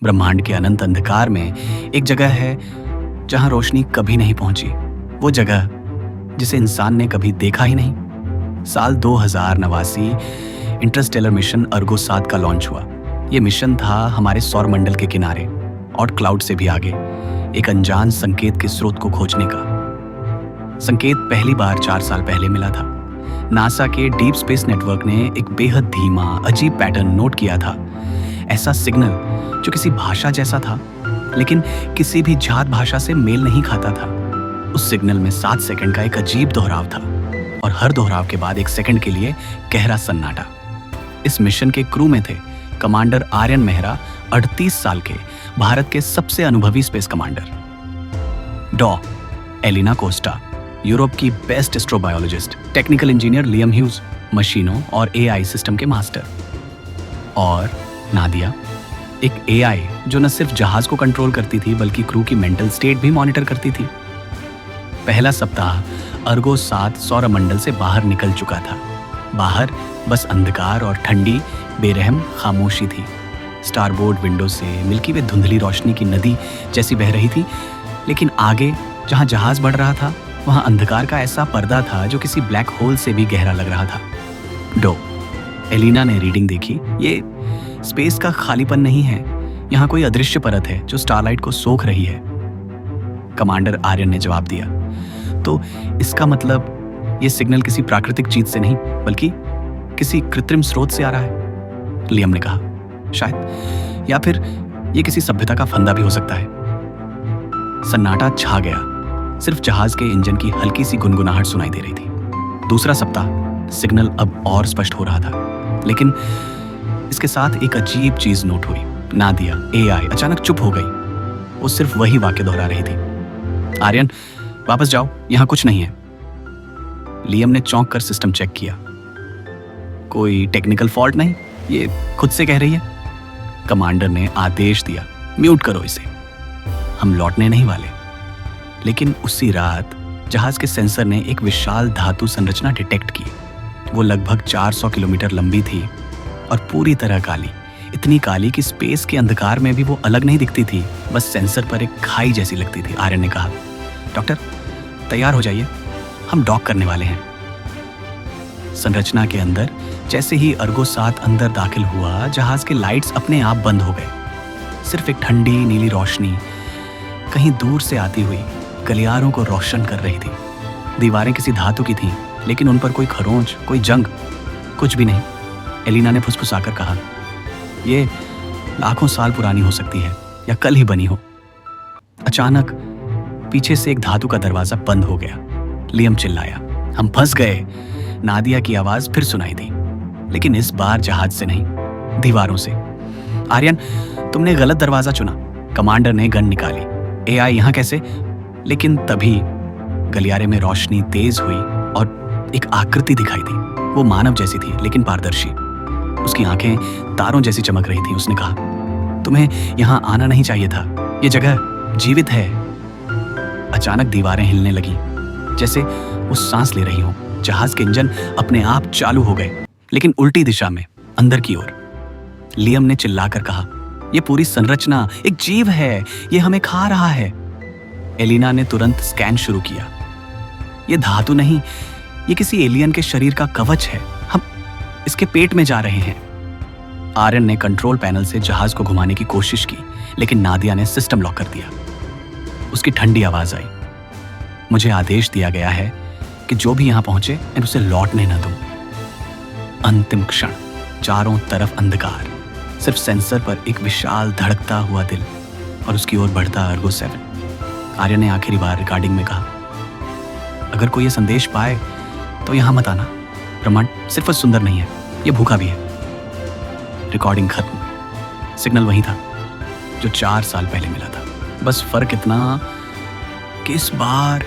ब्रह्मांड के अनंत अंधकार में एक जगह है जहां रोशनी कभी नहीं पहुंची। वो जगह जिसे इंसान ने कभी देखा ही नहीं। साल 2089 इंटरस्टेलर मिशन अर्गो 7 का लॉन्च हुआ। ये मिशन था हमारे सौर मंडल के किनारे और क्लाउड से भी आगे एक अनजान संकेत के स्रोत को खोजने का। संकेत पहली बार 4 साल पहले मिला था। नासा के डीप स्पेस नेटवर्क ने एक बेहद धीमा अजीब पैटर्न नोट किया था। ऐसा सिग्नल जो किसी भाषा जैसा था, लेकिन किसी भी जात भाषा से मेल नहीं खाता था। उस सिग्नल में 7 सेकंड का एक अजीब दोहराव था और हर दोहराव के बाद 1 सेकंड के लिए गहरा सन्नाटा। इस मिशन के क्रू में थे कमांडर आर्यन मेहरा, 38 साल के भारत के सबसे अनुभवी स्पेस कमांडर। डॉ एलिना कोस्टा, यूरोप की best astrobiologist. Technical engineer Liam huge, मशीनों और एआई सिस्टम के मास्टर। और नादिया, एक एआई जो न सिर्फ जहाज को कंट्रोल करती थी बल्कि क्रू की मेंटल स्टेट भी मॉनिटर करती थी। पहला सप्ताह अर्गो 7 सौरमंडल से बाहर निकल चुका था। बाहर बस अंधकार और ठंडी बेरहम खामोशी थी। स्टारबोर्ड विंडो से मिल्की वे धुंधली रोशनी की नदी जैसी बह रही थी, लेकिन आगे जहां जहाज बढ़ रहा था वहां अंधकार का ऐसा पर्दा था जो किसी ब्लैक होल से भी गहरा लग रहा था। डो एलिना ने रीडिंग देखी। ये स्पेस का खालीपन नहीं है, यहाँ कोई अदृश्य परत है जो स्टारलाइट को सोख रही है। कमांडर आर्यन ने जवाब दिया, तो इसका मतलब ये सिग्नल किसी प्राकृतिक चीज से नहीं बल्कि किसी कृत्रिम स्रोत से आ रहा है। लियम ने कहा, शायद, या फिर ये किसी सभ्यता का फंदा भी हो सकता है। सन्नाटा छा गया। सिर्फ जहाज के इंजन की हल्की सी गुनगुनाहट सुनाई दे रही थी। दूसरा सप्ताह सिग्नल अब और स्पष्ट हो रहा था, लेकिन इसके साथ एक अजीब चीज नोट हुई। नादिया, एआई, अचानक चुप हो गई। वो सिर्फ वही वाक्य दोहरा रही थी, आर्यन वापस जाओ, यहां कुछ नहीं है। लियम ने चौंक कर सिस्टम चेक किया। कोई टेक्निकल फॉल्ट नहीं, ये खुद से कह रही है। कमांडर ने आदेश दिया, म्यूट करो इसे, हम लौटने नहीं वाले। लेकिन उसी रात जहाज के सेंसर ने एक विशाल धातु संरचना डिटेक्ट की। वो लगभग 400 किलोमीटर लंबी थी और पूरी तरह काली। इतनी काली कि स्पेस के अंधकार में भी वो अलग नहीं दिखती थी, बस सेंसर पर एक खाई जैसी लगती थी। आर्यन ने कहा, डॉक्टर तैयार हो जाइए, हम डॉक करने वाले हैं। संरचना के अंदर जैसे ही अर्गो 7 अंदर दाखिल हुआ, जहाज के लाइट्स अपने आप बंद हो गए। सिर्फ एक ठंडी नीली रोशनी कहीं दूर से आती हुई गलियारों को रोशन कर रही थी। दीवारें किसी धातु की थीं, लेकिन उन पर कोई खरोंच, कोई जंग, कुछ भी नहीं। एलिना ने फुसफुसाकर कहा, ये लाखों साल पुरानी हो सकती है या कल ही बनी हो। अचानक पीछे से एक धातु का दरवाजा बंद हो गया। लियम चिल्लाया, हम फंस गए। नादिया की आवाज फिर सुनाई दी, लेकिन इस बार जहाज से नहीं, दीवारों से। आर्यन, तुमने गलत दरवाजा चुना। कमांडर ने गन निकाली। एआई यहाँ कैसे? लेकिन तभी गलियारे में रोशनी तेज हुई और एक आकृति दिखाई दी। वो मानव जैसी थी लेकिन पारदर्शी। उसकी आंखें तारों जैसी चमक रही थी। उसने कहा, तुम्हें यहाँ आना नहीं चाहिए था, ये जगह जीवित है। अचानक दीवारें हिलने लगी, जैसे वो सांस ले रही हो। जहाज के इंजन अपने आप चालू हो गए, लेकिन उल्टी दिशा में, अंदर की ओर। लियम ने चिल्लाकर कहा, ये पूरी संरचना एक जीव है, ये हमें खा रहा है। एलिना ने तुरंत स्कैन शुरू किया। ये धातु नहीं, ये किसी एलियन के शरीर का कवच है। हम इसके पेट में जा रहे हैं। आर्यन ने कंट्रोल पैनल से जहाज को घुमाने की कोशिश की, लेकिन नादिया ने सिस्टम लॉक कर दिया। उसकी ठंडी आवाज आई, मुझे आदेश दिया गया है कि जो भी यहां पहुंचे मैं उसे लौटने न दूं। अंतिम क्षण, चारों तरफ अंधकार, सिर्फ सेंसर पर एक विशाल धड़कता हुआ दिल और उसकी ओर बढ़ता अर्गो 7। आर्यन ने आखिरी बार रिकॉर्डिंग में कहा, अगर कोई ये संदेश पाए तो यहां मत आना। ब्रह्मांड सिर्फ सुंदर नहीं है, ये भूखा भी है। रिकॉर्डिंग खत्म। सिग्नल वही था जो 4 साल पहले मिला था। बस फर्क इतना कि इस बार